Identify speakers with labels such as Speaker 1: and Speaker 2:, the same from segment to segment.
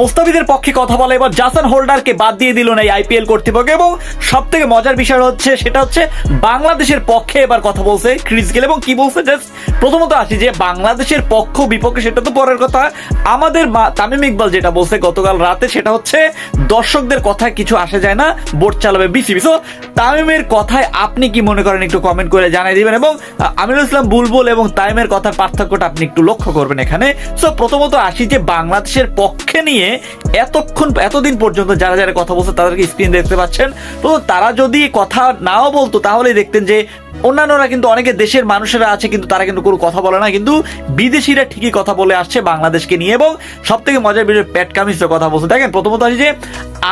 Speaker 1: মোস্তাফিজের পক্ষে কথা বলে এবার জাসন হোল্ডারকে বাদ দিয়ে দিল না এই আইপিএল কর্তৃপক্ষ। এবং সব থেকে মজার বিষয় হচ্ছে সেটা হচ্ছে বাংলাদেশের পক্ষে এবার কথা বলছে ক্রিস গেল। এবং কি বলছে, জাস্ট প্রথমত আসি যে বাংলাদেশের পক্ষ বিপক্ষে সেটা তো পরের কথা, আমাদের তামিম ইকবাল যেটা বলছে গতকাল রাতে সেটা হচ্ছে দর্শকদের কথায় কিছু আসে যায় না, বোর্ড চালাবে বিসিবি। সো তামিমের কথায় আপনি কি মনে করেন একটু কমেন্ট করে জানিয়ে দিবেন। এবং আমিরুল ইসলাম বুলবুল এবং তামিমের কথার পার্থক্যটা আপনি একটু লক্ষ্য করবেন এখানে। সো প্রথমত আসি যে বাংলাদেশের পক্ষে নিয়ে এতদিন পর্যন্ত যারা যারা কথা বলছে তাদেরকে স্ক্রিন দেখতে পাচ্ছেন, তো তারা যদি কথা নাও বলতো তাহলে দেখতেন যে অন্যান্যরা কিন্তু অনেকে দেশের মানুষেরা আছে কিন্তু তারা কিন্তু কোনো কথা বলে না, কিন্তু বিদেশিরা ঠিকই কথা বলে আসছে বাংলাদেশকে নিয়ে। এবং সব থেকে মজার বিষয় প্যাট কামিন্সের কথা বলছে। দেখেন প্রথমত আসি যে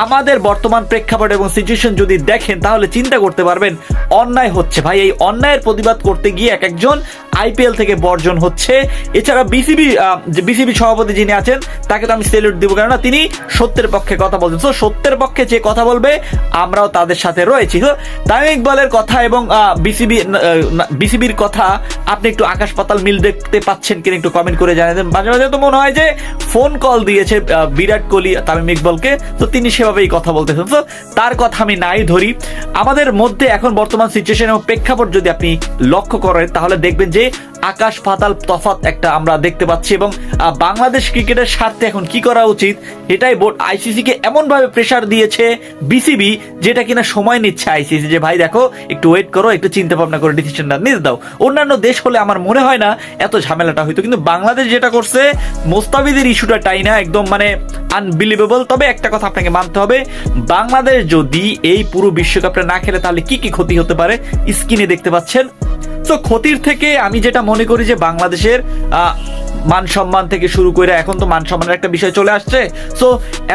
Speaker 1: আমাদের বর্তমান প্রেক্ষাপট এবং সিচুয়েশন যদি দেখেন তাহলে চিন্তা করতে পারবেন অন্যায় হচ্ছে ভাই। এই অন্যায়ের প্রতিবাদ করতে গিয়ে এক একজন আইপিএল থেকে বর্জন হচ্ছে। এছাড়া বিসিবি সভাপতি যিনি আছেন তাকে তো আমি সেলুট দিব, কেননা তিনি সত্যের পক্ষে কথা বলছেন। তো সত্যের পক্ষে যে কথা বলবে আমরাও তাদের সাথে রয়েছি। তো তামিম ইকবালের কথা এবং বিসিবির কথা আপনি একটু আকাশ পাতাল মিল দেখতে পাচ্ছেন কিনা একটু কমেন্ট করে জানিয়ে দেন। মাঝে মাঝে তো মনে হয় যে ফোন কল দিয়েছে বিরাট কোহলি তামিম ইকবালকে, তো তিনি সেভাবেই কথা বলতেছেন। তো তার কথা আমি নাই ধরি। আমাদের মধ্যে এখন বর্তমান সিচুয়েশন এবং প্রেক্ষাপট যদি আপনি লক্ষ্য করেন তাহলে দেখবেন যে আকাশ পাতাল তফাৎ একটা আমরা দেখতে পাচ্ছি। এবং বাংলাদেশ ক্রিকেটের স্বার্থে এখন কি করা উচিত এটাই বোর্ড আইসিসি কে এমন ভাবে প্রেসার দিয়েছে বিসিবি, যেটা কিনা সময় নিচ্ছে আইসিসি যে ভাই দেখো একটু ওয়েট করো, একটু চিন্তা ভাবনা করে ডিসিশনটা নিতে দাও। অন্যান্য দেশ হলে আমার মনে হয় না এত ঝামেলাটা হইতো, কিন্তু বাংলাদেশ যেটা করছে মোস্তাফিজের ইস্যুটা টাই না একদম মানে আনবিলিভেবল। তবে একটা কথা আপনাকে মানতে হবে, বাংলাদেশ যদি এই পুরো বিশ্বকাপটা না খেলে তাহলে কি কি ক্ষতি হতে পারে স্ক্রিনে দেখতে পাচ্ছেন। তো ক্ষতির থেকে আমি যেটা মনে করি যে বাংলাদেশের মান সম্মান থেকে শুরু করে এখন তো মান সম্মানের একটা বিষয় চলে আসছে। সো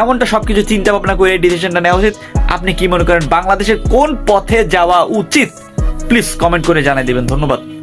Speaker 1: এমনটা সবকিছু চিন্তা ভাবনা করে ডিসিশনটা নেওয়া উচিত। আপনি কি মনে করেন বাংলাদেশের কোন পথে যাওয়া উচিত প্লিজ কমেন্ট করে জানিয়ে দিবেন। ধন্যবাদ।